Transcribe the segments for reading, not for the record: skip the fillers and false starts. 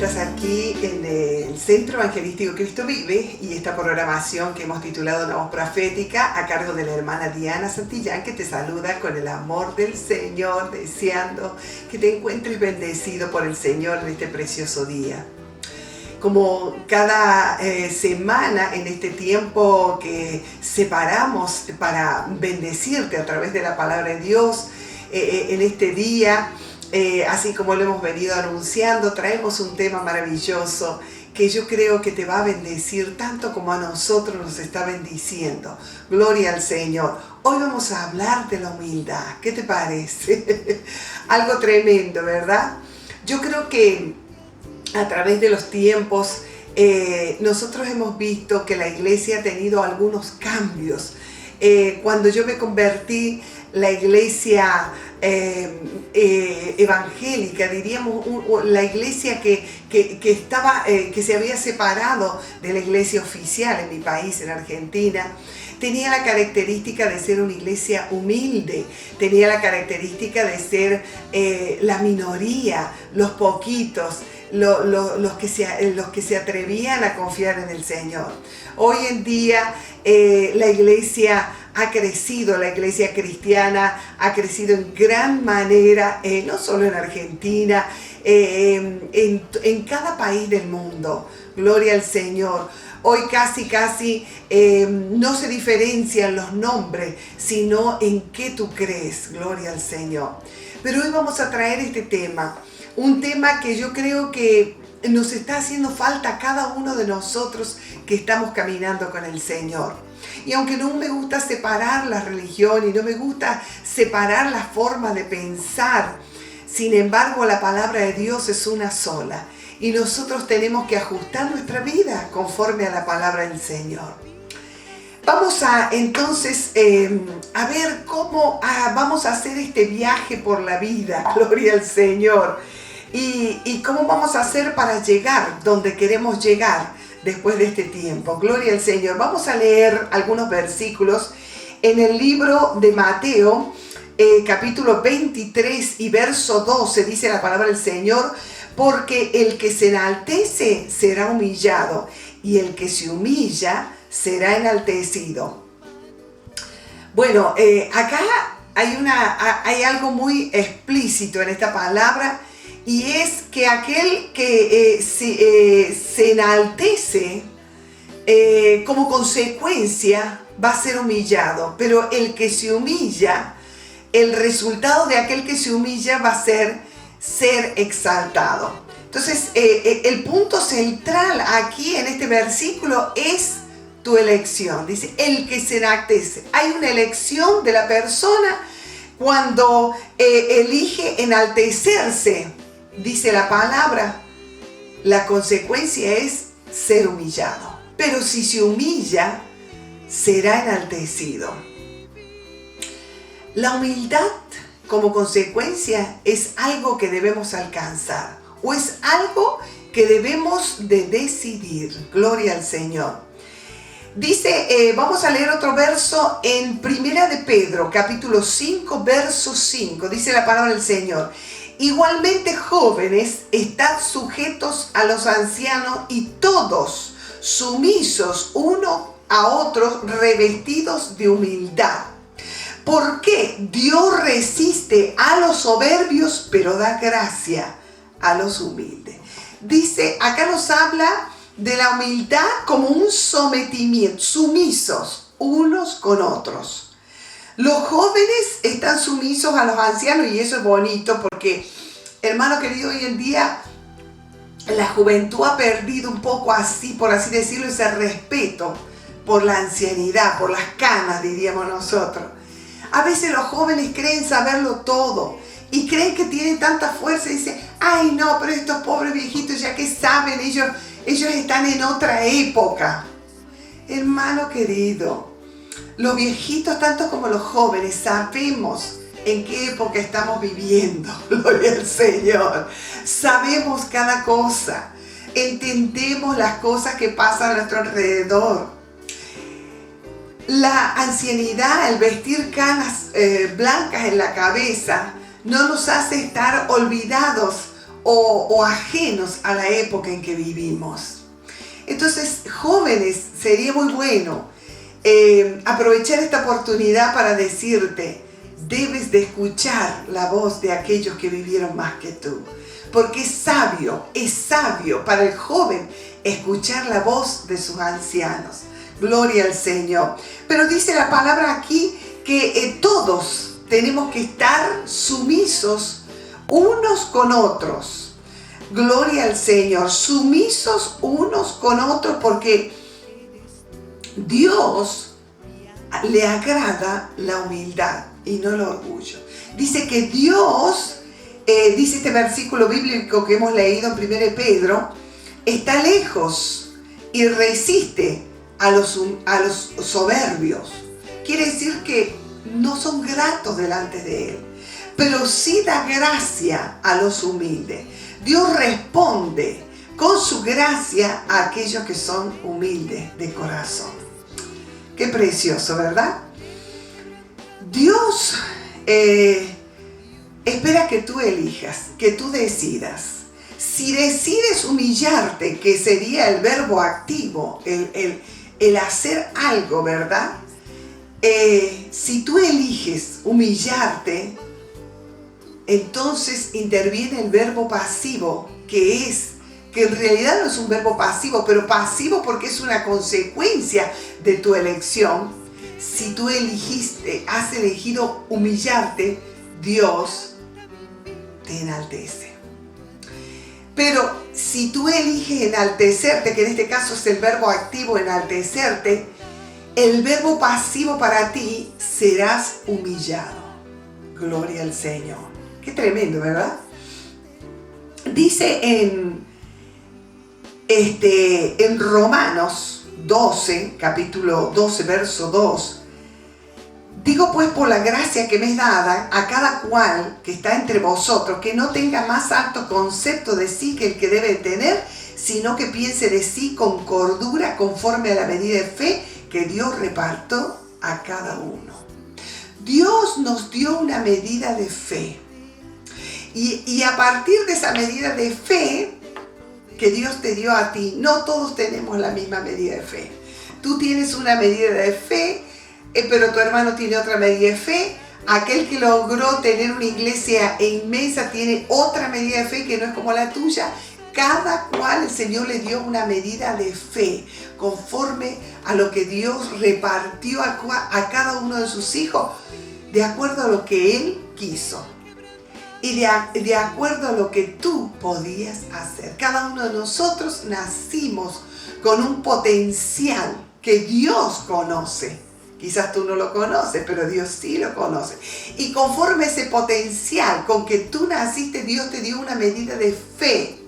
Estás aquí en el Centro Evangelístico Cristo Vive y esta programación que hemos titulado Una Voz Profética a cargo de la hermana Diana Santillán, que te saluda con el amor del Señor, deseando que te encuentres bendecido por el Señor en este precioso día. Como cada semana en este tiempo que separamos para bendecirte a través de la palabra de Dios, en este día, así como lo hemos venido anunciando, traemos un tema maravilloso que yo creo que te va a bendecir tanto como a nosotros nos está bendiciendo. Gloria al Señor. Hoy vamos a hablar de la humildad. ¿Qué te parece? Algo tremendo, ¿verdad? Yo creo que a través de los tiempos nosotros hemos visto que la iglesia ha tenido algunos cambios. Cuando yo me convertí, la iglesia evangélica, diríamos, la iglesia que se había separado de la iglesia oficial en mi país, en Argentina, tenía la característica de ser una iglesia humilde, tenía la característica de ser la minoría, los poquitos, los que se atrevían a confiar en el Señor. Hoy en día la iglesia ha crecido, la iglesia cristiana ha crecido en gran manera, no solo en Argentina, en cada país del mundo. Gloria al Señor. Hoy casi no se diferencian los nombres, sino en qué tú crees. Gloria al Señor. Pero hoy vamos a traer este tema, un tema que yo creo que nos está haciendo falta a cada uno de nosotros que estamos caminando con el Señor. Y aunque no me gusta separar la religión y no me gusta separar la forma de pensar, sin embargo la palabra de Dios es una sola. Y nosotros tenemos que ajustar nuestra vida conforme a la palabra del Señor. Vamos a entonces a ver cómo vamos a hacer este viaje por la vida, gloria al Señor. Y cómo vamos a hacer para llegar donde queremos llegar después de este tiempo. Gloria al Señor. Vamos a leer algunos versículos en el libro de Mateo, capítulo 23 y verso 12, dice la palabra del Señor: porque el que se enaltece será humillado, y el que se humilla será enaltecido. Bueno, acá hay algo muy explícito en esta palabra, y es que aquel que se enaltece como consecuencia va a ser humillado, pero el que se humilla, el resultado de aquel que se humilla va a ser exaltado. Entonces, el punto central aquí en este versículo es tu elección. Dice, el que se enaltece. Hay una elección de la persona cuando elige enaltecerse. Dice la palabra, la consecuencia es ser humillado. Pero si se humilla, será enaltecido. La humildad como consecuencia es algo que debemos alcanzar, o es algo que debemos de decidir. Gloria al Señor. Dice, vamos a leer otro verso en Primera de Pedro, capítulo 5, verso 5. Dice la palabra del Señor: igualmente, jóvenes, estad sujetos a los ancianos, y todos sumisos uno a otros, revestidos de humildad. Porque Dios resiste a los soberbios, pero da gracia a los humildes. Dice, acá nos habla de la humildad como un sometimiento, sumisos unos con otros. Los jóvenes están sumisos a los ancianos, y eso es bonito porque, hermano querido, hoy en día la juventud ha perdido un poco así, por así decirlo, ese respeto por la ancianidad, por las canas, diríamos nosotros. A veces los jóvenes creen saberlo todo y creen que tienen tanta fuerza y dicen, ay no, pero estos pobres viejitos ya que saben, ellos están en otra época. Hermano querido, los viejitos, tanto como los jóvenes, sabemos en qué época estamos viviendo. Gloria al Señor. Sabemos cada cosa. Entendemos las cosas que pasan a nuestro alrededor. La ancianidad, el vestir canas blancas en la cabeza, no nos hace estar olvidados o ajenos a la época en que vivimos. Entonces, jóvenes, sería muy bueno aprovechar esta oportunidad para decirte, debes de escuchar la voz de aquellos que vivieron más que tú. Porque es sabio para el joven escuchar la voz de sus ancianos. Gloria al Señor. Pero dice la palabra aquí que todos tenemos que estar sumisos unos con otros. Gloria al Señor. Sumisos unos con otros porque Dios le agrada la humildad y no el orgullo. Dice que Dios, dice este versículo bíblico que hemos leído en 1 Pedro, está lejos y resiste a los soberbios. Quiere decir que no son gratos delante de Él, pero sí da gracia a los humildes. Dios responde con su gracia a aquellos que son humildes de corazón. Qué precioso, ¿verdad? Dios espera que tú elijas, que tú decidas. Si decides humillarte, que sería el verbo activo, el hacer algo, ¿verdad? Si tú eliges humillarte, entonces interviene el verbo pasivo, que en realidad no es un verbo pasivo, pero pasivo porque es una consecuencia de tu elección. Si tú has elegido humillarte, Dios te enaltece. Pero si tú eliges enaltecerte, que en este caso es el verbo activo enaltecerte, el verbo pasivo para ti, serás humillado. Gloria al Señor. Qué tremendo, ¿verdad? Dice en Romanos 12, capítulo 12, verso 2, digo pues por la gracia que me es dada a cada cual que está entre vosotros, que no tenga más alto concepto de sí que el que debe tener, sino que piense de sí con cordura conforme a la medida de fe que Dios repartió a cada uno. Dios nos dio una medida de fe. Y a partir de esa medida de fe que Dios te dio a ti, no todos tenemos la misma medida de fe. Tú tienes una medida de fe, pero tu hermano tiene otra medida de fe. Aquel que logró tener una iglesia inmensa tiene otra medida de fe que no es como la tuya. Cada cual el Señor le dio una medida de fe conforme a lo que Dios repartió a cada uno de sus hijos de acuerdo a lo que Él quiso y de acuerdo a lo que tú podías hacer. Cada uno de nosotros nacimos con un potencial que Dios conoce. Quizás tú no lo conoces, pero Dios sí lo conoce. Y conforme a ese potencial con que tú naciste, Dios te dio una medida de fe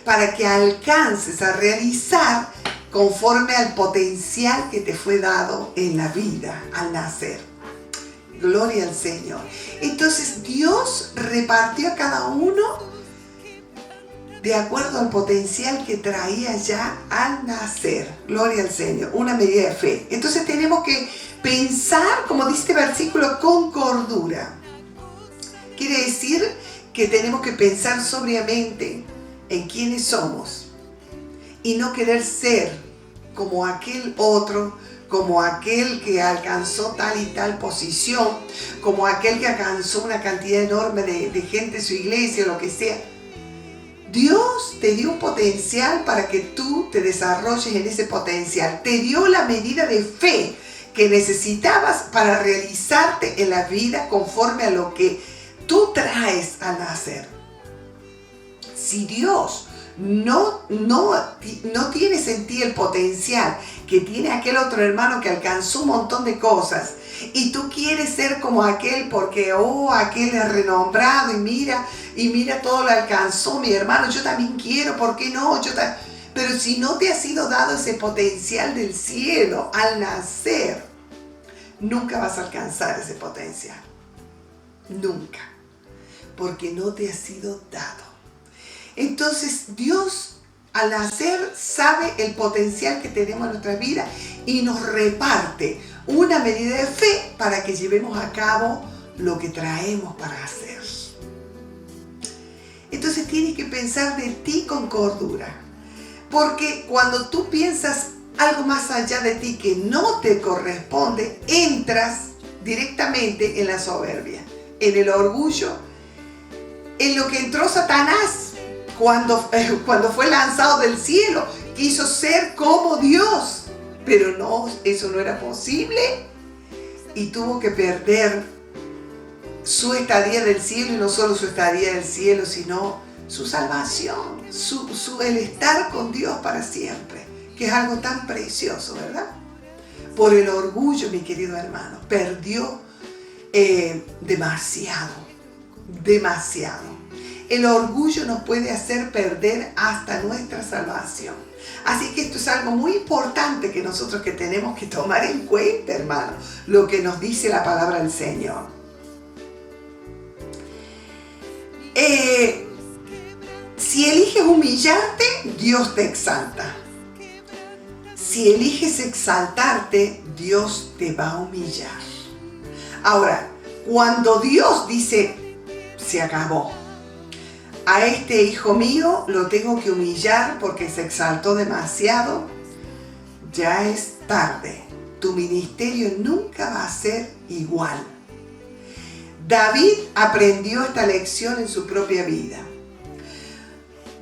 para que alcances a realizar conforme al potencial que te fue dado en la vida al nacer. Gloria al Señor. Entonces Dios repartió a cada uno de acuerdo al potencial que traía ya al nacer. Gloria al Señor. Una medida de fe. Entonces tenemos que pensar, como dice este versículo, con cordura. Quiere decir que tenemos que pensar sobriamente en quiénes somos y no querer ser como aquel otro, como aquel que alcanzó tal y tal posición, como aquel que alcanzó una cantidad enorme de gente en su iglesia o lo que sea. Dios te dio un potencial para que tú te desarrolles en ese potencial. Te dio la medida de fe que necesitabas para realizarte en la vida conforme a lo que tú traes al nacer. Si Dios no tienes en ti el potencial que tiene aquel otro hermano que alcanzó un montón de cosas y tú quieres ser como aquel porque aquel es renombrado y mira todo lo alcanzó mi hermano, yo también quiero, ¿por qué no? Pero si no te ha sido dado ese potencial del cielo al nacer, nunca vas a alcanzar ese potencial, nunca, porque no te ha sido dado. Entonces Dios al nacer sabe el potencial que tenemos en nuestra vida y nos reparte una medida de fe para que llevemos a cabo lo que traemos para hacer. Entonces tienes que pensar de ti con cordura. Porque cuando tú piensas algo más allá de ti que no te corresponde, entras directamente en la soberbia, en el orgullo, en lo que entró Satanás cuando fue lanzado del cielo. Quiso ser como Dios, pero no, eso no era posible y tuvo que perder su estadía del cielo, y no solo su estadía del cielo, sino su salvación, el estar con Dios para siempre, que es algo tan precioso, ¿verdad? Por el orgullo, mi querido hermano, perdió demasiado. El orgullo nos puede hacer perder hasta nuestra salvación. Así que esto es algo muy importante que nosotros que tenemos que tomar en cuenta, hermano, lo que nos dice la palabra del Señor. Si eliges humillarte, Dios te exalta. Si eliges exaltarte, Dios te va a humillar. Ahora, cuando Dios dice, se acabó, a este hijo mío lo tengo que humillar porque se exaltó demasiado, ya es tarde. Tu ministerio nunca va a ser igual. David aprendió esta lección en su propia vida.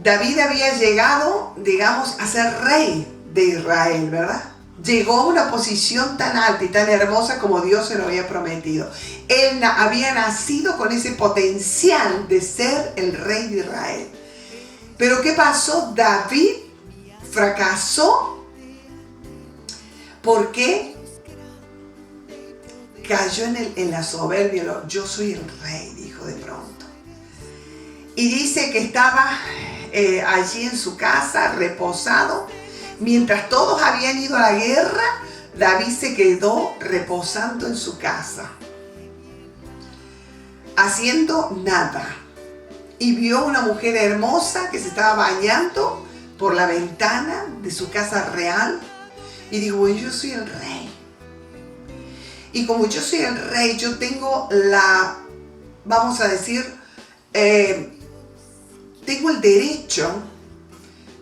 David había llegado, digamos, a ser rey de Israel, ¿verdad? Llegó a una posición tan alta y tan hermosa como Dios se lo había prometido. Él había nacido con ese potencial de ser el rey de Israel. Pero ¿qué pasó? David fracasó porque cayó en la soberbia. Yo soy el rey, dijo de pronto. Y dice que estaba allí en su casa, reposado. Mientras todos habían ido a la guerra, David se quedó reposando en su casa, haciendo nada. Y vio una mujer hermosa que se estaba bañando por la ventana de su casa real. Y dijo, yo soy el rey. Y como yo soy el rey, yo tengo vamos a decir, tengo el derecho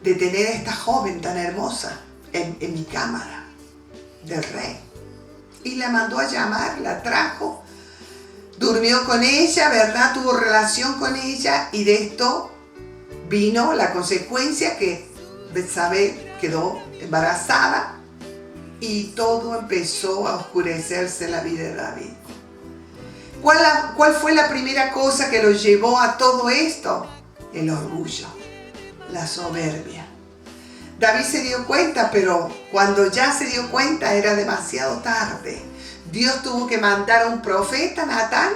de tener a esta joven tan hermosa en mi cámara del rey. Y la mandó a llamar, la trajo, durmió con ella, ¿verdad? Tuvo relación con ella, y de esto vino la consecuencia que Betsabé quedó embarazada y todo empezó a oscurecerse en la vida de David. ¿Cuál fue la primera cosa que lo llevó a todo esto? El orgullo, la soberbia. David se dio cuenta, pero cuando ya se dio cuenta era demasiado tarde. Dios tuvo que mandar a un profeta, Natán,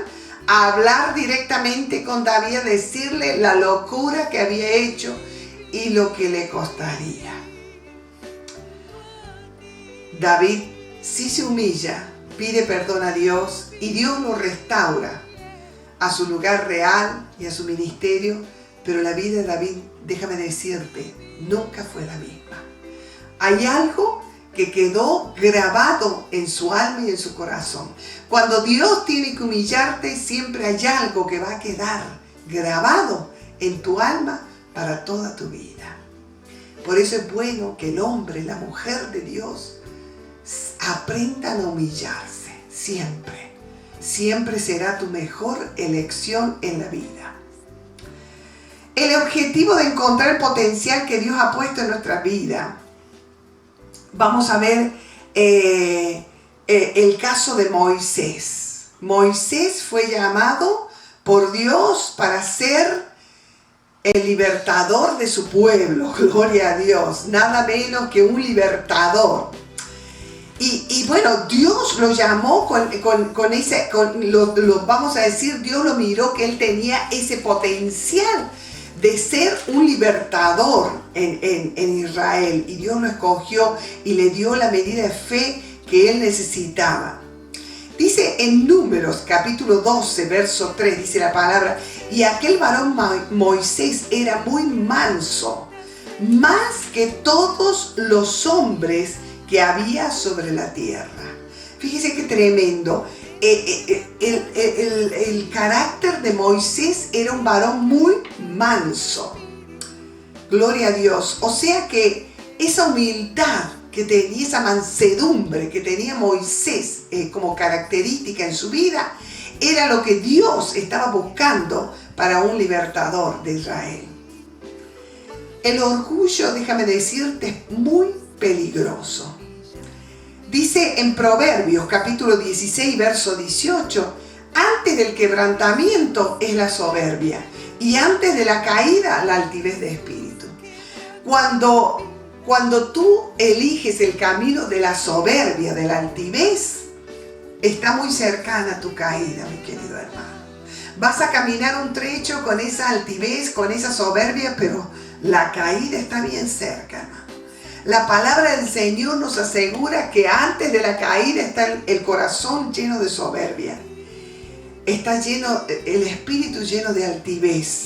a hablar directamente con David, a decirle la locura que había hecho y lo que le costaría. David sí se humilla, pide perdón a Dios y Dios lo restaura a su lugar real y a su ministerio, pero la vida de David, déjame decirte, nunca fue la misma. Hay algo que quedó grabado en su alma y en su corazón. Cuando Dios tiene que humillarte, siempre hay algo que va a quedar grabado en tu alma para toda tu vida. Por eso es bueno que el hombre, la mujer de Dios, aprendan a humillarse siempre. Siempre será tu mejor elección en la vida. El objetivo de encontrar el potencial que Dios ha puesto en nuestra vida. Vamos a ver el caso de Moisés. Moisés fue llamado por Dios para ser el libertador de su pueblo. Gloria a Dios. Nada menos que un libertador. Y bueno, Dios lo llamó vamos a decir, Dios lo miró que él tenía ese potencial de ser un libertador en Israel. Y Dios lo escogió y le dio la medida de fe que él necesitaba. Dice en Números, capítulo 12, verso 3, dice la palabra, y aquel varón Moisés era muy manso, más que todos los hombres que había sobre la tierra. Fíjese qué tremendo. el carácter de Moisés era un varón muy manso. Gloria a Dios. O sea que esa humildad que tenía, esa mansedumbre que tenía Moisés como característica en su vida, era lo que Dios estaba buscando para un libertador de Israel. El orgullo, déjame decirte, es muy peligroso. Dice en Proverbios capítulo 16, verso 18, antes del quebrantamiento es la soberbia y antes de la caída la altivez de espíritu. Cuando tú eliges el camino de la soberbia, de la altivez, está muy cercana tu caída, mi querido hermano. Vas a caminar un trecho con esa altivez, con esa soberbia, pero la caída está bien cerca, hermano. La palabra del Señor nos asegura que antes de la caída está el corazón lleno de soberbia. Está lleno, el espíritu lleno de altivez.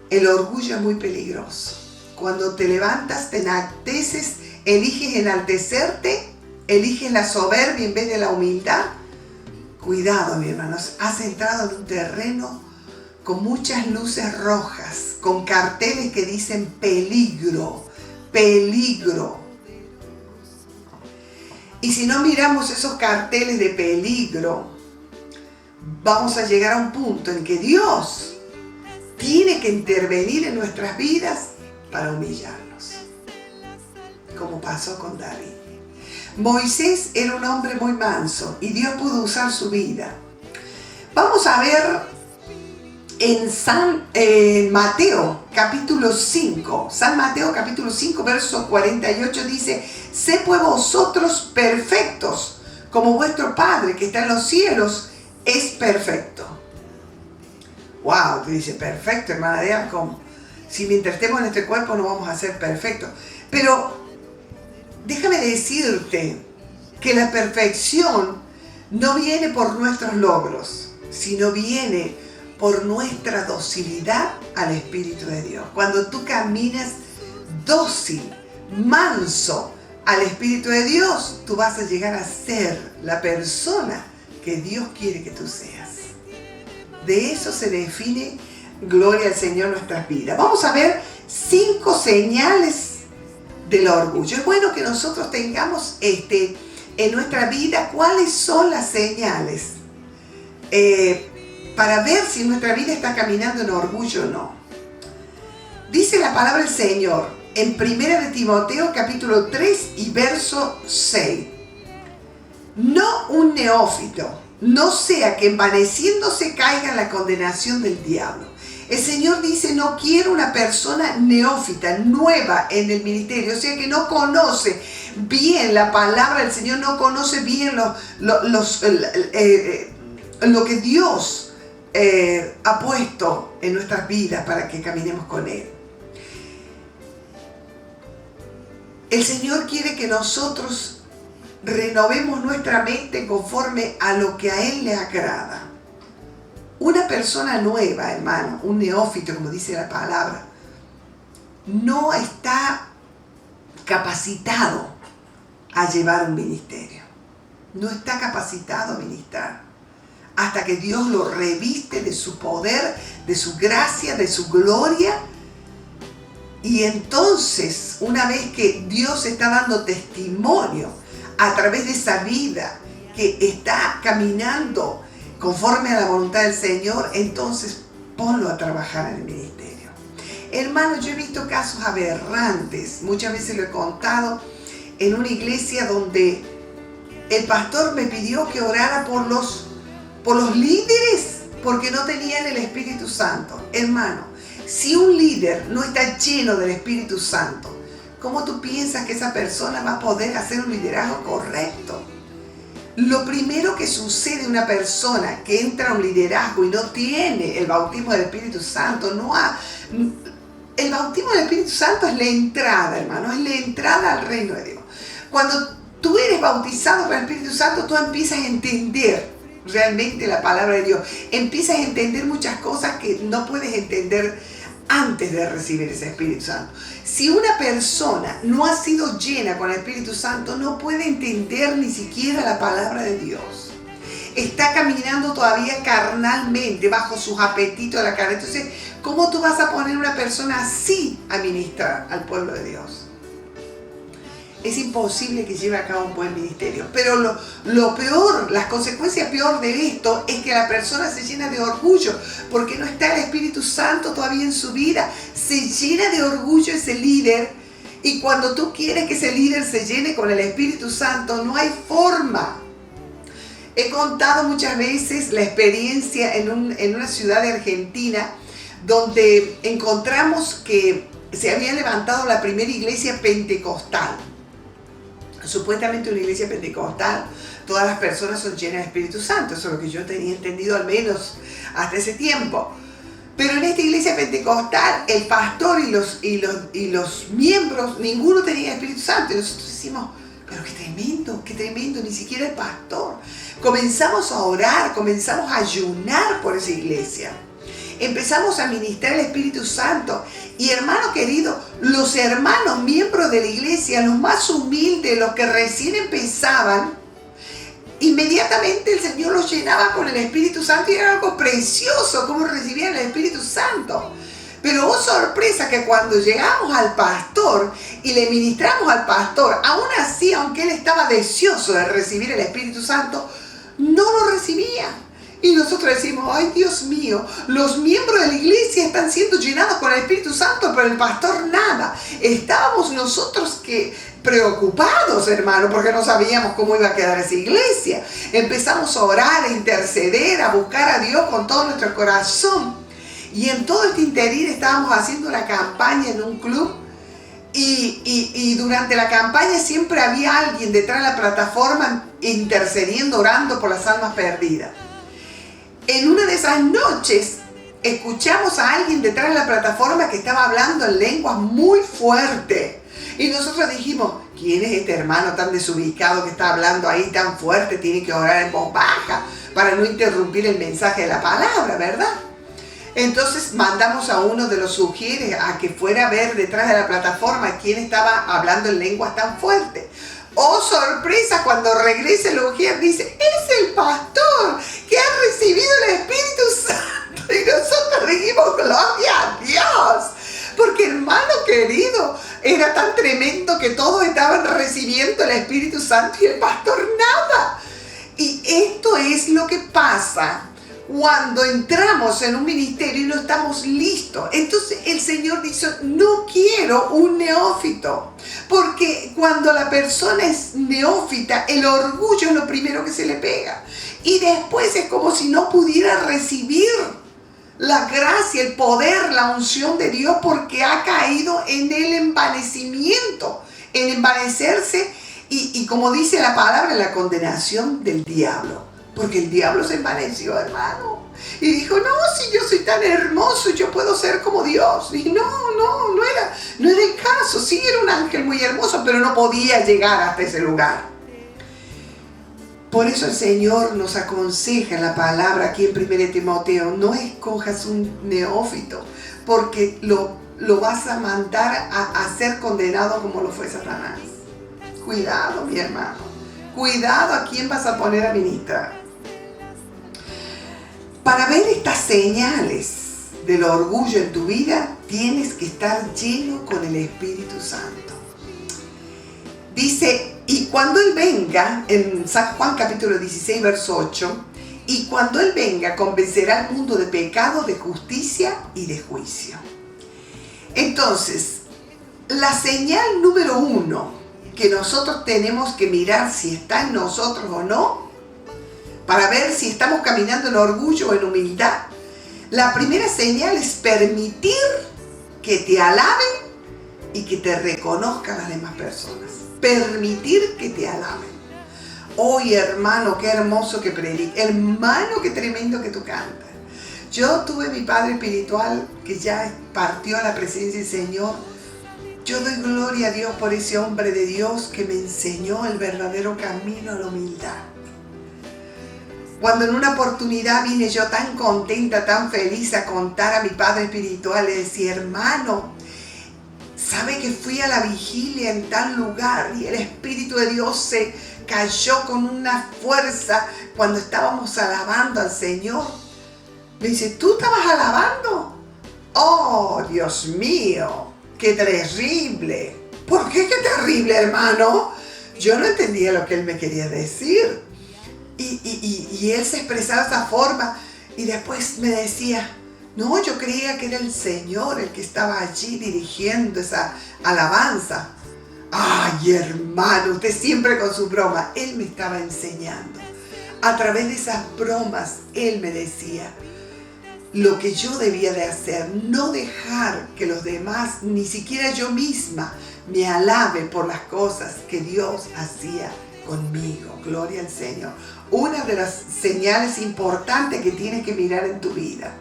El orgullo es muy peligroso. Cuando te levantas, te enalteces, eliges enaltecerte, eliges la soberbia en vez de la humildad. Cuidado, mi hermano, has entrado en un terreno con muchas luces rojas, con carteles que dicen peligro, peligro. Y si no miramos esos carteles de peligro, vamos a llegar a un punto en que Dios tiene que intervenir en nuestras vidas para humillarnos, como pasó con David. Moisés era un hombre muy manso y Dios pudo usar su vida. Vamos a ver en Mateo capítulo 5, San Mateo capítulo 5, verso 48 dice: sé pues vosotros perfectos, como vuestro Padre que está en los cielos es perfecto. Wow, te dice perfecto, hermana Dea, como si mientras estemos en este cuerpo no vamos a ser perfectos. Pero déjame decirte que la perfección no viene por nuestros logros, sino viene por nuestra docilidad al Espíritu de Dios. Cuando tú caminas dócil, manso al Espíritu de Dios, tú vas a llegar a ser la persona que Dios quiere que tú seas. De eso se define, gloria al Señor, nuestras vidas. Vamos a ver 5 señales del orgullo. Es bueno que nosotros tengamos en nuestra vida cuáles son las señales para ver si nuestra vida está caminando en orgullo o no. Dice la palabra del Señor en 1 de Timoteo capítulo 3 y verso 6. No un neófito, no sea que envaneciéndose caiga en la condenación del diablo. El Señor dice, no quiero una persona neófita, nueva en el ministerio, o sea que no conoce bien la palabra del Señor, no conoce bien lo que Dios ha puesto en nuestras vidas para que caminemos con Él. El Señor quiere que nosotros renovemos nuestra mente conforme a lo que a Él le agrada. Una persona nueva, hermano, un neófito, como dice la palabra, no está capacitado a llevar un ministerio. No está capacitado a ministrar hasta que Dios lo reviste de su poder, de su gracia, de su gloria. Y entonces, una vez que Dios está dando testimonio a través de esa vida que está caminando conforme a la voluntad del Señor, entonces ponlo a trabajar en el ministerio. Hermano, yo he visto casos aberrantes, muchas veces lo he contado, en una iglesia donde el pastor me pidió que orara por los líderes porque no tenían el Espíritu Santo. Hermano, si un líder no está lleno del Espíritu Santo, ¿cómo tú piensas que esa persona va a poder hacer un liderazgo correcto? Lo primero que sucede a una persona que entra a un liderazgo y no tiene el bautismo del Espíritu Santo, el bautismo del Espíritu Santo es la entrada, hermano, es la entrada al reino de Dios. Cuando tú eres bautizado por el Espíritu Santo, tú empiezas a entender realmente la palabra de Dios. Empiezas a entender muchas cosas que no puedes entender antes de recibir ese Espíritu Santo. Si una persona no ha sido llena con el Espíritu Santo, no puede entender ni siquiera la palabra de Dios. Está caminando todavía carnalmente, bajo sus apetitos de la carne. Entonces, ¿cómo tú vas a poner a una persona así a ministrar al pueblo de Dios? Es imposible que lleve a cabo un buen ministerio. Pero lo peor, las consecuencias peor de esto es que la persona se llena de orgullo porque no está el Espíritu Santo todavía en su vida. Se llena de orgullo ese líder, y cuando tú quieres que ese líder se llene con el Espíritu Santo, no hay forma. He contado muchas veces la experiencia en una ciudad de Argentina donde encontramos que se había levantado la primera iglesia pentecostal. Supuestamente una iglesia pentecostal, todas las personas son llenas de Espíritu Santo. Eso es lo que yo tenía entendido, al menos hasta ese tiempo. Pero en esta iglesia pentecostal, el pastor y los miembros, ninguno tenía Espíritu Santo. Y nosotros decimos, pero qué tremendo, ni siquiera el pastor. Comenzamos a orar, comenzamos a ayunar por esa iglesia. Empezamos a ministrar el Espíritu Santo. Y hermano querido, los hermanos miembros de la iglesia, los más humildes, los que recién empezaban, inmediatamente el Señor los llenaba con el Espíritu Santo, y era algo precioso cómo recibían el Espíritu Santo. Pero oh sorpresa, que cuando llegamos al pastor y le ministramos al pastor, aún así, aunque él estaba deseoso de recibir el Espíritu Santo, no lo recibía. Y nosotros decimos, ay Dios mío, los miembros de la iglesia están siendo llenados con el Espíritu Santo, pero el pastor nada. Estábamos nosotros preocupados, hermano, porque no sabíamos cómo iba a quedar esa iglesia. Empezamos a orar, a interceder, a buscar a Dios con todo nuestro corazón. Y en todo este interín estábamos haciendo una campaña en un club. Y durante la campaña siempre había alguien detrás de la plataforma intercediendo, orando por las almas perdidas. En una de esas noches escuchamos a alguien detrás de la plataforma que estaba hablando en lenguas muy fuerte. Y nosotros dijimos, ¿quién es este hermano tan desubicado que está hablando ahí tan fuerte? Tiene que orar en voz baja para no interrumpir el mensaje de la palabra, ¿verdad? Entonces mandamos a uno de los sugieres a que fuera a ver detrás de la plataforma quién estaba hablando en lenguas tan fuerte. ¡Oh, sorpresa! Cuando regresa el ujier dice, es el pastor que ha recibido el Espíritu Santo. Y nosotros dijimos, gloria a Dios. Porque hermano querido, era tan tremendo que todos estaban recibiendo el Espíritu Santo y el pastor nada. Y esto es lo que pasa cuando entramos en un ministerio y no estamos listos. Entonces el Señor dice, no quiero un neófito. Porque cuando la persona es neófita, el orgullo es lo primero que se le pega. Y después es como si no pudiera recibir la gracia, el poder, la unción de Dios, porque ha caído en el envanecimiento, en envanecerse y como dice la palabra, la condenación del diablo. Porque el diablo se envaneció, hermano. Y dijo, no, si yo soy tan hermoso, yo puedo ser como Dios. Y no era el caso. Sí, era un ángel muy hermoso, pero no podía llegar hasta ese lugar. Por eso el Señor nos aconseja en la palabra aquí en 1 Timoteo, no escojas un neófito, porque lo vas a mandar a ser condenado como lo fue Satanás. Cuidado, mi hermano. Cuidado a quién vas a poner a ministrar. Para ver estas señales del orgullo en tu vida, tienes que estar lleno con el Espíritu Santo. Dice, y cuando Él venga, en San Juan capítulo 16, verso 8, y cuando Él venga, convencerá al mundo de pecado, de justicia y de juicio. Entonces, la señal número 1 que nosotros tenemos que mirar si está en nosotros o no, para ver si estamos caminando en orgullo o en humildad. La primera señal es permitir que te alaben y que te reconozcan las demás personas. Permitir que te alaben. Oye, hermano, qué hermoso que predica. Hermano, qué tremendo que tú cantas. Yo tuve mi padre espiritual que ya partió a la presencia del Señor. Yo doy gloria a Dios por ese hombre de Dios que me enseñó el verdadero camino a la humildad. Cuando en una oportunidad vine yo tan contenta, tan feliz a contar a mi padre espiritual, le decía, hermano, ¿sabe que fui a la vigilia en tal lugar y el Espíritu de Dios se cayó con una fuerza cuando estábamos alabando al Señor? Me dice, ¿tú estabas alabando? ¡Oh, Dios mío! ¡Qué terrible! ¿Por qué qué terrible, hermano? Yo no entendía lo que él me quería decir. Y él se expresaba de esa forma y después me decía, no, yo creía que era el Señor el que estaba allí dirigiendo esa alabanza. Ay, hermano, usted siempre con su broma. Él me estaba enseñando. A través de esas bromas, él me decía lo que yo debía de hacer, no dejar que los demás, ni siquiera yo misma, me alabe por las cosas que Dios hacía conmigo. Gloria al Señor. Una de las señales importantes que tienes que mirar en tu vida.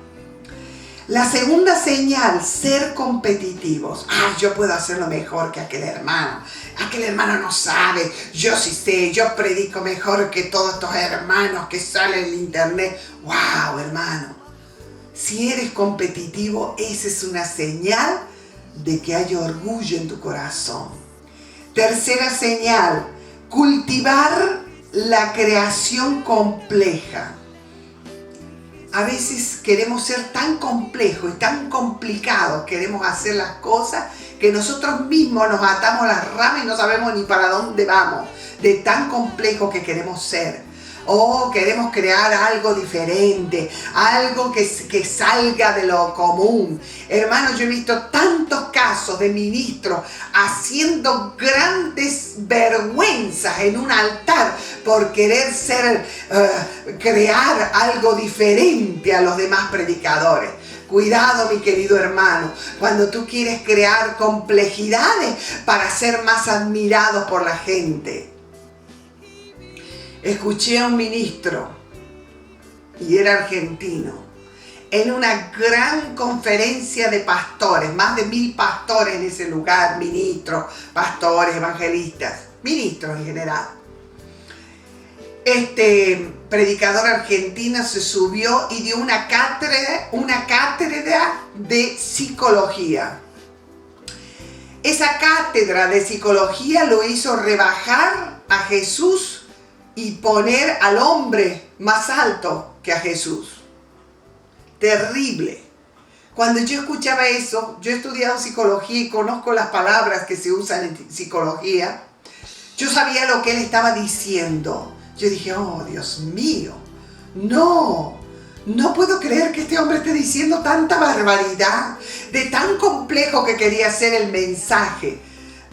La segunda señal, ser competitivos. Yo puedo hacerlo mejor que aquel hermano. Aquel hermano no sabe. Yo sí sé. Yo predico mejor que todos estos hermanos que salen en internet. ¡Wow, hermano! Si eres competitivo, esa es una señal de que hay orgullo en tu corazón. Tercera señal, cultivar la creación compleja. A veces queremos ser tan complejos y tan complicados, queremos hacer las cosas que nosotros mismos nos atamos las ramas y no sabemos ni para dónde vamos, de tan complejo que queremos ser. Queremos crear algo diferente, algo que salga de lo común. Hermanos, yo he visto tantos casos de ministros haciendo grandes vergüenzas en un altar por querer crear algo diferente a los demás predicadores. Cuidado, mi querido hermano, cuando tú quieres crear complejidades para ser más admirados por la gente. Escuché a un ministro, y era argentino, en una gran conferencia de pastores, más de 1000 pastores en ese lugar, ministros, pastores, evangelistas, ministros en general. Este predicador argentino se subió y dio una cátedra de psicología. Esa cátedra de psicología lo hizo rebajar a Jesús y poner al hombre más alto que a Jesús. Terrible. Cuando yo escuchaba eso, yo he estudiado psicología y conozco las palabras que se usan en psicología. Yo sabía lo que él estaba diciendo. Yo dije, oh, Dios mío, no puedo creer que este hombre esté diciendo tanta barbaridad, de tan complejo que quería ser el mensaje.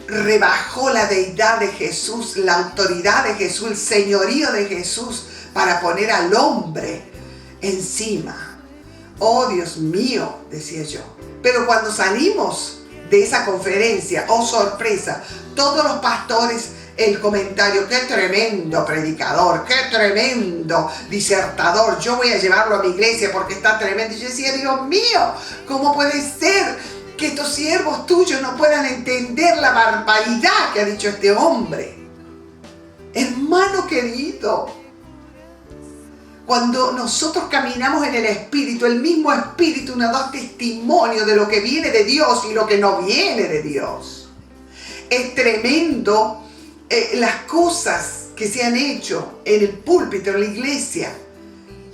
Rebajó la deidad de Jesús, la autoridad de Jesús, el señorío de Jesús para poner al hombre encima. Oh, Dios mío, decía yo. Pero cuando salimos de esa conferencia, oh sorpresa, todos los pastores, el comentario, qué tremendo predicador, qué tremendo disertador, yo voy a llevarlo a mi iglesia porque está tremendo. Y yo decía, Dios mío, ¿cómo puede ser que estos siervos tuyos no puedan entender la barbaridad que ha dicho este hombre? Hermano querido, cuando nosotros caminamos en el Espíritu, el mismo Espíritu nos da testimonio de lo que viene de Dios y lo que no viene de Dios. Es tremendo las cosas que se han hecho en el púlpito, en la iglesia,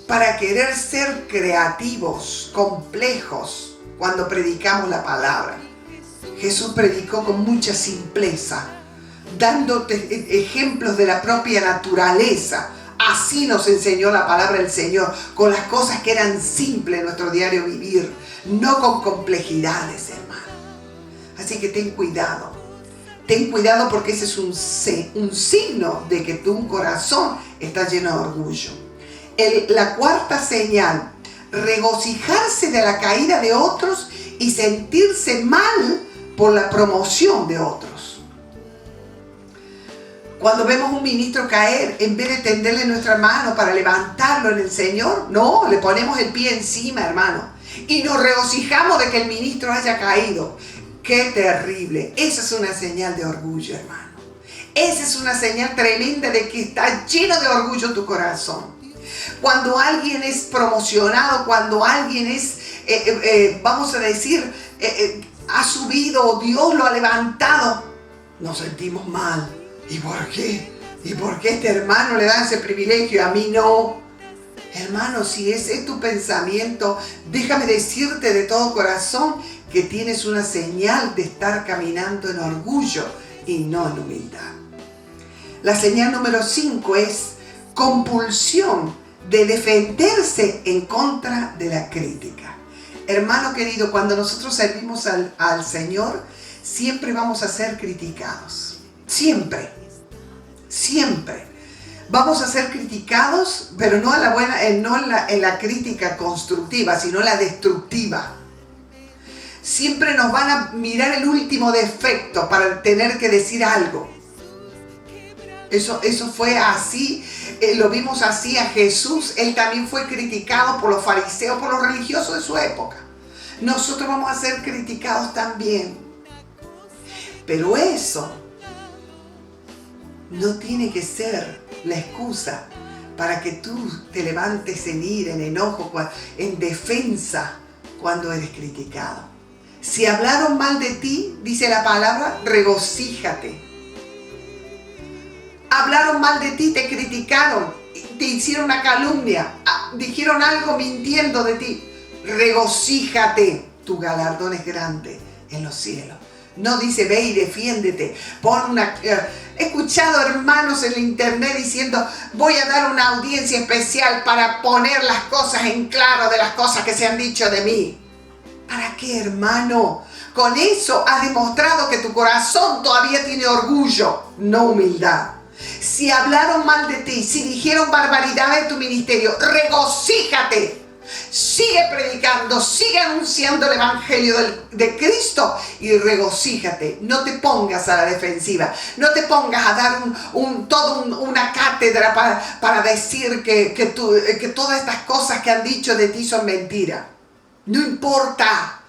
para querer ser creativos, complejos, cuando predicamos la palabra. Jesús predicó con mucha simpleza, dándote ejemplos de la propia naturaleza. Así nos enseñó la palabra del Señor, con las cosas que eran simples en nuestro diario vivir, no con complejidades, hermano. Así que ten cuidado porque ese es un signo de que tu corazón está lleno de orgullo. La cuarta señal, regocijarse de la caída de otros y sentirse mal por la promoción de otros. Cuando vemos un ministro caer, en vez de tenderle nuestra mano para levantarlo en el Señor, no, le ponemos el pie encima, hermano, y nos regocijamos de que el ministro haya caído. ¡Qué terrible! Esa es una señal de orgullo, hermano. Esa es una señal tremenda de que está lleno de orgullo tu corazón. Cuando alguien es promocionado, cuando alguien es, vamos a decir, ha subido, Dios lo ha levantado, nos sentimos mal. ¿Y por qué? ¿Y por qué a este hermano le dan ese privilegio y a mí no? Hermano, si ese es tu pensamiento, déjame decirte de todo corazón que tienes una señal de estar caminando en orgullo y no en humildad. La señal número 5 es compulsión de defenderse en contra de la crítica. Hermano querido, cuando nosotros servimos al Señor, siempre vamos a ser criticados. Siempre. Siempre. Vamos a ser criticados, pero no en la crítica constructiva, sino en la destructiva. Siempre nos van a mirar el último defecto para tener que decir algo. Eso fue así, lo vimos así a Jesús. Él también fue criticado por los fariseos, por los religiosos de su época. Nosotros vamos a ser criticados también. Pero eso no tiene que ser la excusa para que tú te levantes en ira, en enojo, en defensa cuando eres criticado. Si hablaron mal de ti, dice la palabra, regocíjate. Hablaron mal de ti, te criticaron, te hicieron una calumnia, dijeron algo mintiendo de ti. Regocíjate, tu galardón es grande en los cielos. No dice ve y defiéndete. He escuchado hermanos en la internet diciendo voy a dar una audiencia especial para poner las cosas en claro de las cosas que se han dicho de mí. ¿Para qué, hermano? Con eso has demostrado que tu corazón todavía tiene orgullo, no humildad. Si hablaron mal de ti, si dijeron barbaridades de tu ministerio, regocíjate. Sigue predicando, sigue anunciando el evangelio de Cristo y regocíjate. No te pongas a la defensiva, no te pongas a dar una cátedra para decir que todas estas cosas que han dicho de ti son mentiras. No importa,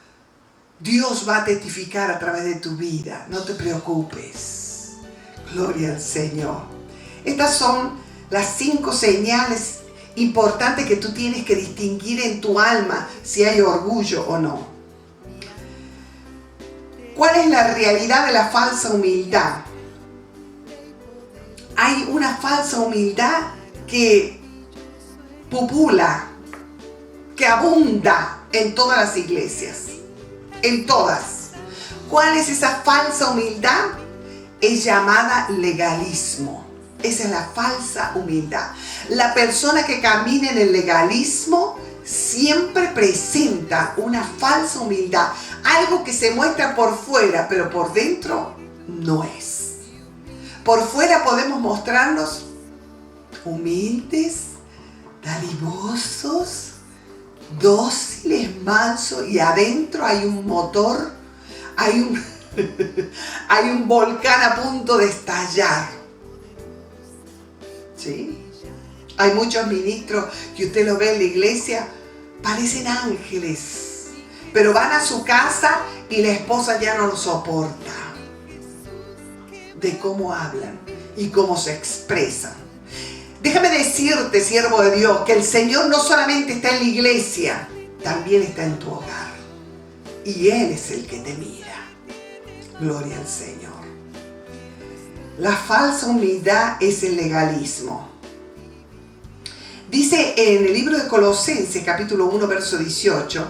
Dios va a testificar a través de tu vida, no te preocupes. Gloria al Señor. Estas son las 5 señales importante que tú tienes que distinguir en tu alma si hay orgullo o no. ¿Cuál es la realidad de la falsa humildad? Hay una falsa humildad que popula, que abunda en todas las iglesias, en todas. ¿Cuál es esa falsa humildad? Es llamada legalismo. Esa es la falsa humildad. La persona que camina en el legalismo siempre presenta una falsa humildad. Algo que se muestra por fuera, pero por dentro no es. Por fuera podemos mostrarnos humildes, dadivosos, dóciles, mansos, y adentro hay un motor, hay un volcán a punto de estallar. ¿Sí? Hay muchos ministros que usted los ve en la iglesia, parecen ángeles, pero van a su casa y la esposa ya no los soporta de cómo hablan y cómo se expresan. Déjame decirte, siervo de Dios, que el Señor no solamente está en la iglesia, también está en tu hogar. Y Él es el que te mira. Gloria al Señor. La falsa humildad es el legalismo. Dice en el libro de Colosenses, capítulo 1, verso 18,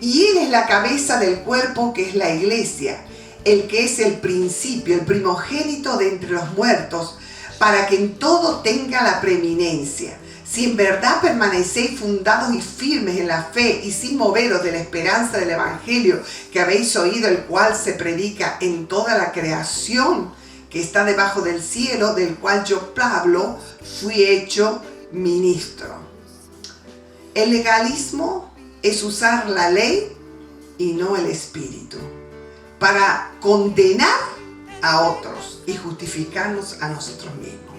y Él es la cabeza del cuerpo que es la iglesia, el que es el principio, el primogénito de entre los muertos, para que en todo tenga la preeminencia. Si en verdad permanecéis fundados y firmes en la fe y sin moveros de la esperanza del evangelio que habéis oído, el cual se predica en toda la creación que está debajo del cielo, del cual yo, Pablo, fui hecho ministro. El legalismo es usar la ley y no el espíritu para condenar a otros y justificarnos a nosotros mismos,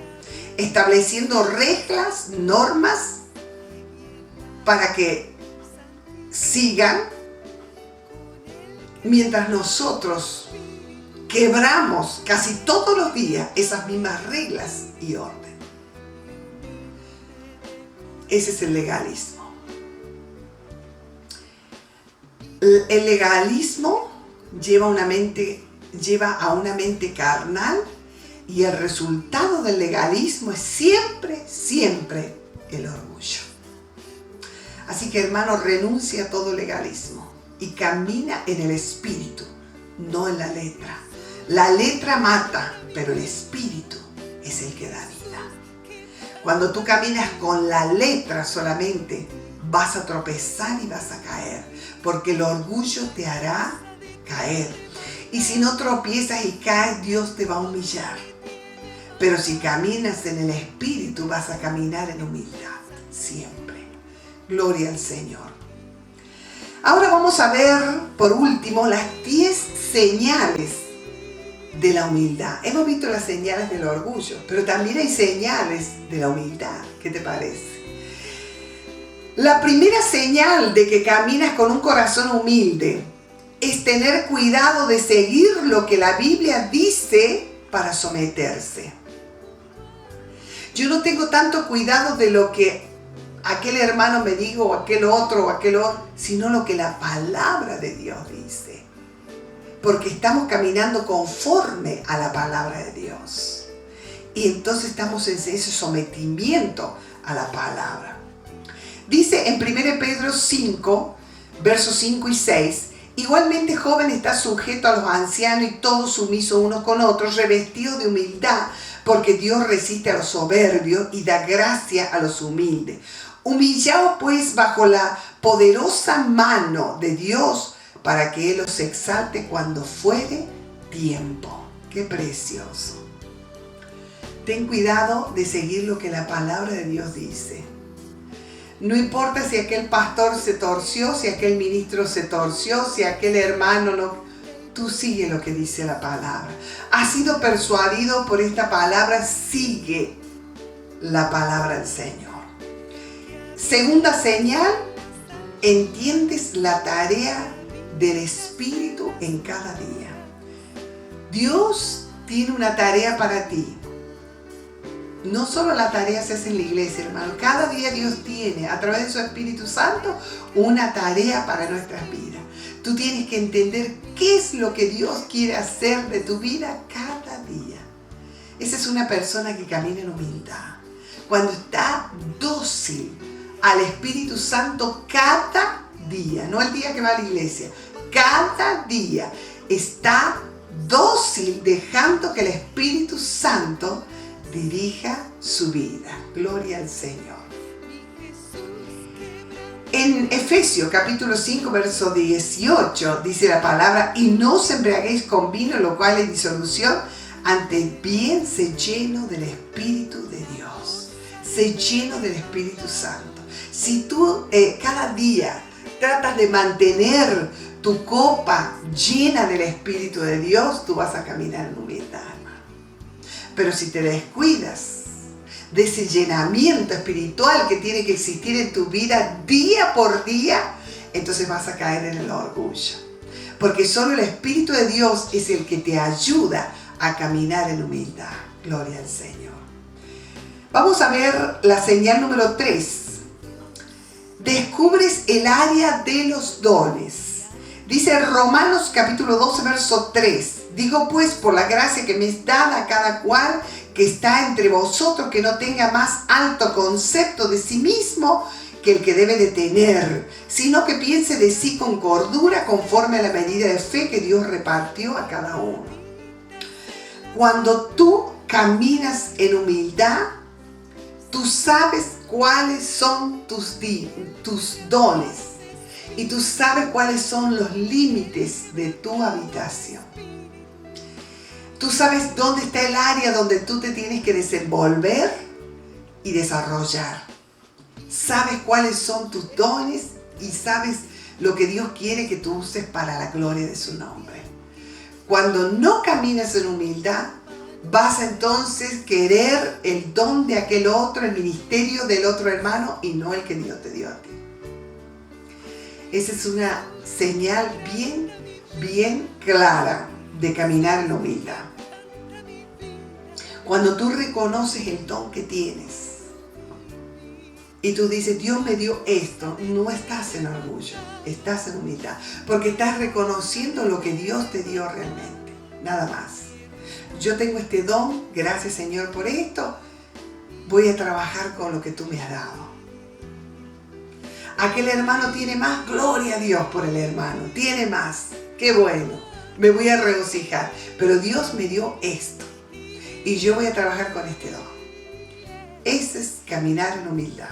estableciendo reglas, normas para que sigan, mientras nosotros quebramos casi todos los días esas mismas reglas y orden. Ese es el legalismo. El legalismo lleva a una mente carnal, y el resultado del legalismo es siempre el orgullo. Así que, hermano, renuncia a todo legalismo y camina en el espíritu, no en la letra. La letra mata, pero el espíritu es el que da vida. Cuando tú caminas con la letra solamente, vas a tropezar y vas a caer, porque el orgullo te hará caer. Y si no tropiezas y caes, Dios te va a humillar. Pero si caminas en el espíritu, vas a caminar en humildad, siempre. Gloria al Señor. Ahora vamos a ver, por último, las 10 señales de la humildad. Hemos visto las señales del orgullo, pero también hay señales de la humildad. ¿Qué te parece? La primera señal de que caminas con un corazón humilde es tener cuidado de seguir lo que la Biblia dice para someterse. Yo no tengo tanto cuidado de lo que aquel hermano me diga, o aquel otro, sino lo que la palabra de Dios dice. Porque estamos caminando conforme a la palabra de Dios. Y entonces estamos en ese sometimiento a la palabra. Dice en 1 Pedro 5, versos 5 y 6, igualmente joven está sujeto a los ancianos y todos sumisos unos con otros, revestidos de humildad, porque Dios resiste a los soberbios y da gracia a los humildes. Humillaos pues bajo la poderosa mano de Dios, para que Él os exalte cuando fuere tiempo. ¡Qué precioso! Ten cuidado de seguir lo que la palabra de Dios dice. No importa si aquel pastor se torció, si aquel ministro se torció, si aquel hermano no... Tú sigue lo que dice la palabra. Has sido persuadido por esta palabra, sigue la palabra del Señor. Segunda señal, entiendes la tarea del Espíritu en cada día. Dios tiene una tarea para ti. No solo la tarea se hace en la iglesia, hermano. Cada día Dios tiene, a través de su Espíritu Santo, una tarea para nuestras vidas. Tú tienes que entender qué es lo que Dios quiere hacer de tu vida cada día. Esa es una persona que camina en humildad. Cuando está dócil al Espíritu Santo cada día, no el día que va a la iglesia, cada día está dócil, dejando que el Espíritu Santo dirija su vida. Gloria al Señor. En Efesios capítulo 5, verso 18, dice la palabra, y no os embriaguéis con vino, lo cual es disolución, antes bien sé lleno del Espíritu de Dios. Sé lleno del Espíritu Santo. Si tú cada día tratas de mantener tu copa llena del Espíritu de Dios, tú vas a caminar en humildad, hermano. Pero si te descuidas de ese llenamiento espiritual que tiene que existir en tu vida día por día, entonces vas a caer en el orgullo. Porque solo el Espíritu de Dios es el que te ayuda a caminar en humildad. Gloria al Señor. Vamos a ver la señal número 3. Descubres el área de los dones. Dice Romanos capítulo 12, verso 3. Digo pues, por la gracia que me es dada a cada cual que está entre vosotros, que no tenga más alto concepto de sí mismo que el que debe de tener, sino que piense de sí con cordura, conforme a la medida de fe que Dios repartió a cada uno. Cuando tú caminas en humildad, tú sabes cuáles son tus dones, y tú sabes cuáles son los límites de tu habitación. Tú sabes dónde está el área donde tú te tienes que desenvolver y desarrollar. Sabes cuáles son tus dones y sabes lo que Dios quiere que tú uses para la gloria de su nombre. Cuando no caminas en humildad, vas a entonces querer el don de aquel otro, el ministerio del otro hermano, y no el que Dios te dio a ti. Esa es una señal bien clara de caminar en humildad. Cuando tú reconoces el don que tienes y tú dices, Dios me dio esto, no estás en orgullo, estás en humildad, porque estás reconociendo lo que Dios te dio realmente, nada más. Yo tengo este don, gracias Señor por esto, voy a trabajar con lo que tú me has dado. Aquel hermano tiene más, gloria a Dios por el hermano, tiene más, qué bueno, me voy a regocijar, pero Dios me dio esto y yo voy a trabajar con este don. Ese es caminar en humildad.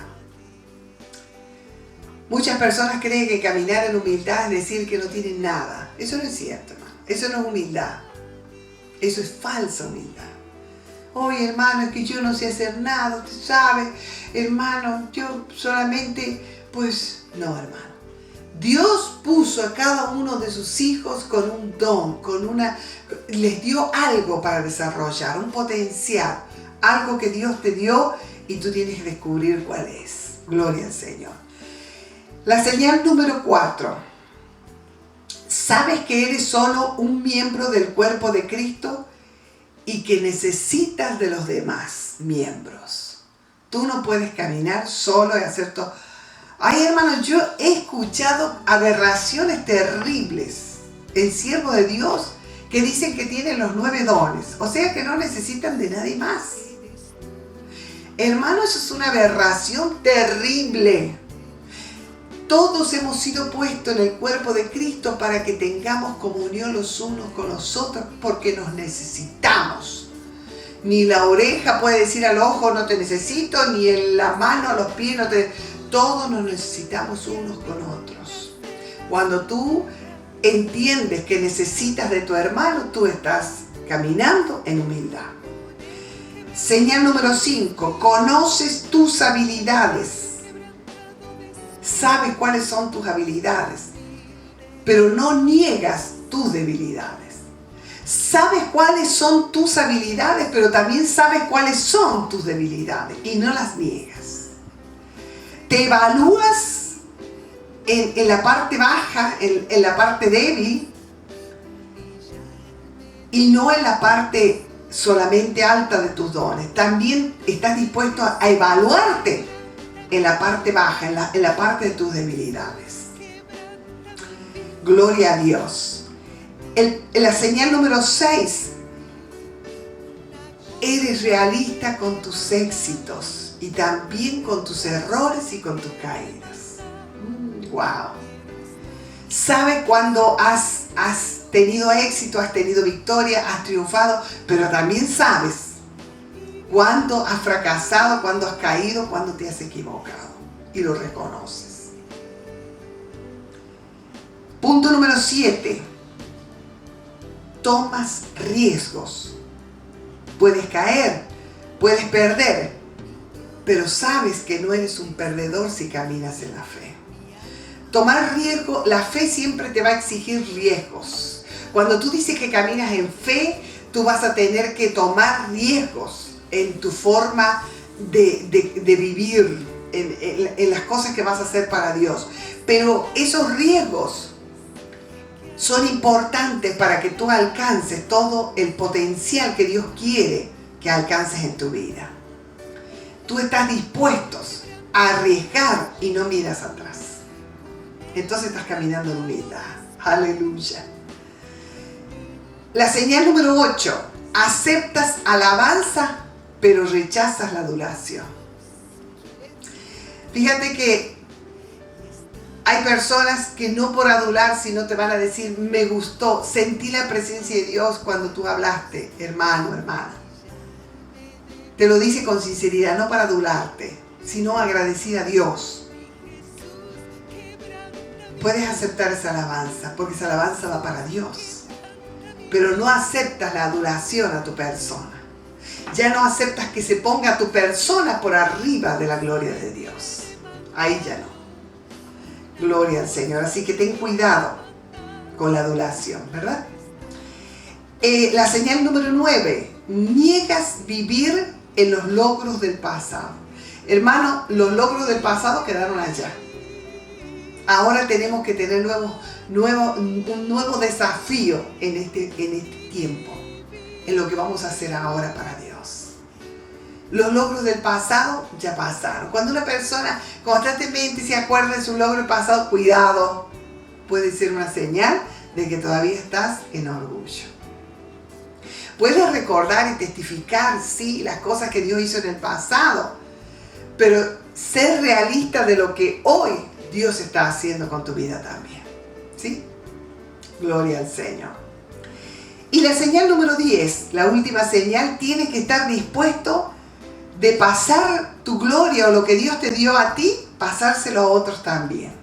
Muchas personas creen que caminar en humildad es decir que no tienen nada. Eso no es cierto, hermano. Eso no es humildad. Eso es falsa humildad. Oye, hermano, es que yo no sé hacer nada, usted sabe, hermano, yo solamente, pues, no, hermano. Dios puso a cada uno de sus hijos con un don, les dio algo para desarrollar, un potencial, algo que Dios te dio y tú tienes que descubrir cuál es. Gloria al Señor. La señal número 4. ¿Sabes que eres solo un miembro del cuerpo de Cristo y que necesitas de los demás miembros? Tú no puedes caminar solo y hacer todo. Ay, hermano, yo he escuchado aberraciones terribles en siervos de Dios que dicen que tienen los 9 dones, o sea que no necesitan de nadie más. Hermano, eso es una aberración terrible. Todos hemos sido puestos en el cuerpo de Cristo para que tengamos comunión los unos con los otros porque nos necesitamos. Ni la oreja puede decir al ojo no te necesito, ni en la mano a los pies no te... Todos nos necesitamos unos con otros. Cuando tú entiendes que necesitas de tu hermano, tú estás caminando en humildad. Señal número 5. Conoces tus habilidades. Sabes cuáles son tus habilidades, pero no niegas tus debilidades. Sabes cuáles son tus habilidades, pero también sabes cuáles son tus debilidades y no las niegas. Te evalúas en la parte baja, en la parte débil y no en la parte solamente alta de tus dones. También estás dispuesto a evaluarte en la parte baja, en la parte de tus debilidades. Gloria a Dios. La señal número 6. Eres realista con tus éxitos y también con tus errores y con tus caídas. Wow. Sabes cuando has tenido éxito, has tenido victoria, has triunfado, pero también sabes cuando has fracasado, cuando has caído, cuando te has equivocado y lo reconoces. Punto número 7. Tomas riesgos. Puedes caer, puedes perder, pero sabes que no eres un perdedor si caminas en la fe. Tomar riesgo, la fe siempre te va a exigir riesgos. Cuando tú dices que caminas en fe, tú vas a tener que tomar riesgos en tu forma de vivir, en las cosas que vas a hacer para Dios. Pero esos riesgos son importantes para que tú alcances todo el potencial que Dios quiere que alcances en tu vida. Tú estás dispuesto a arriesgar y no miras atrás. Entonces estás caminando en humildad. Aleluya. La señal número 8. Aceptas alabanza, pero rechazas la adulación. Fíjate que hay personas que no por adular, sino te van a decir, me gustó, sentí la presencia de Dios cuando tú hablaste, hermano, hermana. Te lo dice con sinceridad, no para adularte, sino agradecida a Dios. Puedes aceptar esa alabanza, porque esa alabanza va para Dios. Pero no aceptas la adulación a tu persona. Ya no aceptas que se ponga tu persona por arriba de la gloria de Dios. Ahí ya no. Gloria al Señor. Así que ten cuidado con la adulación, ¿verdad? La señal número 9. Niegas vivir en los logros del pasado. Hermano, los logros del pasado quedaron allá. Ahora tenemos que tener un nuevo desafío en este tiempo, en lo que vamos a hacer ahora para Dios. Los logros del pasado ya pasaron. Cuando una persona constantemente se acuerda de su logro del pasado, cuidado, puede ser una señal de que todavía estás en orgullo. Puedes recordar y testificar, sí, las cosas que Dios hizo en el pasado, pero ser realista de lo que hoy Dios está haciendo con tu vida también. ¿Sí? Gloria al Señor. Y la señal número 10, la última señal, tienes que estar dispuesto de pasar tu gloria o lo que Dios te dio a ti, pasárselo a otros también.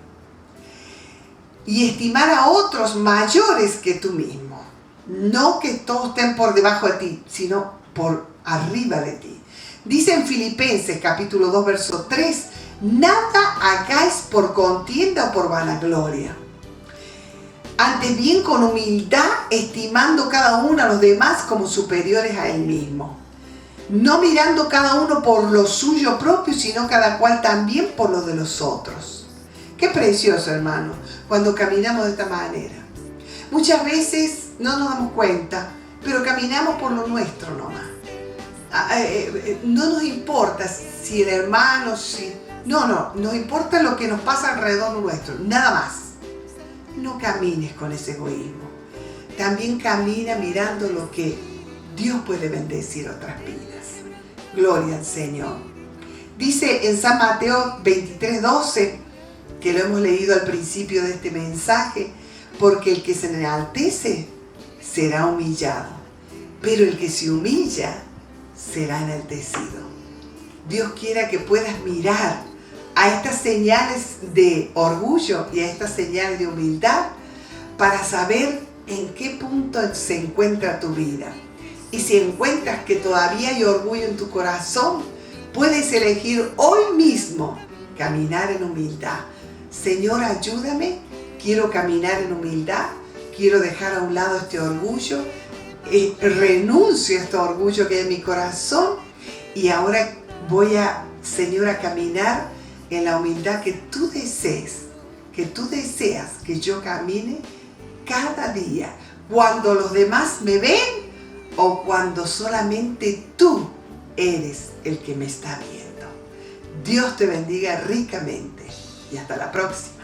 Y estimar a otros mayores que tú mismo. No que todos estén por debajo de ti, sino por arriba de ti. Dice en Filipenses capítulo 2, verso 3, nada hagáis por contienda o por vanagloria. Antes bien con humildad, estimando cada uno a los demás como superiores a él mismo. No mirando cada uno por lo suyo propio, sino cada cual también por lo de los otros. Qué precioso, hermano, cuando caminamos de esta manera. Muchas veces no nos damos cuenta, pero caminamos por lo nuestro nomás. No nos importa si el hermano, no, nos importa lo que nos pasa alrededor nuestro, nada más. No camines con ese egoísmo. También camina mirando lo que Dios puede bendecir otras vidas. Gloria al Señor. Dice en San Mateo 23:12, que lo hemos leído al principio de este mensaje, porque el que se enaltece será humillado, pero el que se humilla será enaltecido. Dios quiera que puedas mirar a estas señales de orgullo y a estas señales de humildad para saber en qué punto se encuentra tu vida. Y si encuentras que todavía hay orgullo en tu corazón, puedes elegir hoy mismo caminar en humildad. Señor, ayúdame, quiero caminar en humildad, quiero dejar a un lado este orgullo, renuncio a este orgullo que hay en mi corazón y ahora voy a, Señor, a caminar en la humildad que tú deseas que yo camine cada día, cuando los demás me ven o cuando solamente tú eres el que me está viendo. Dios te bendiga ricamente y hasta la próxima.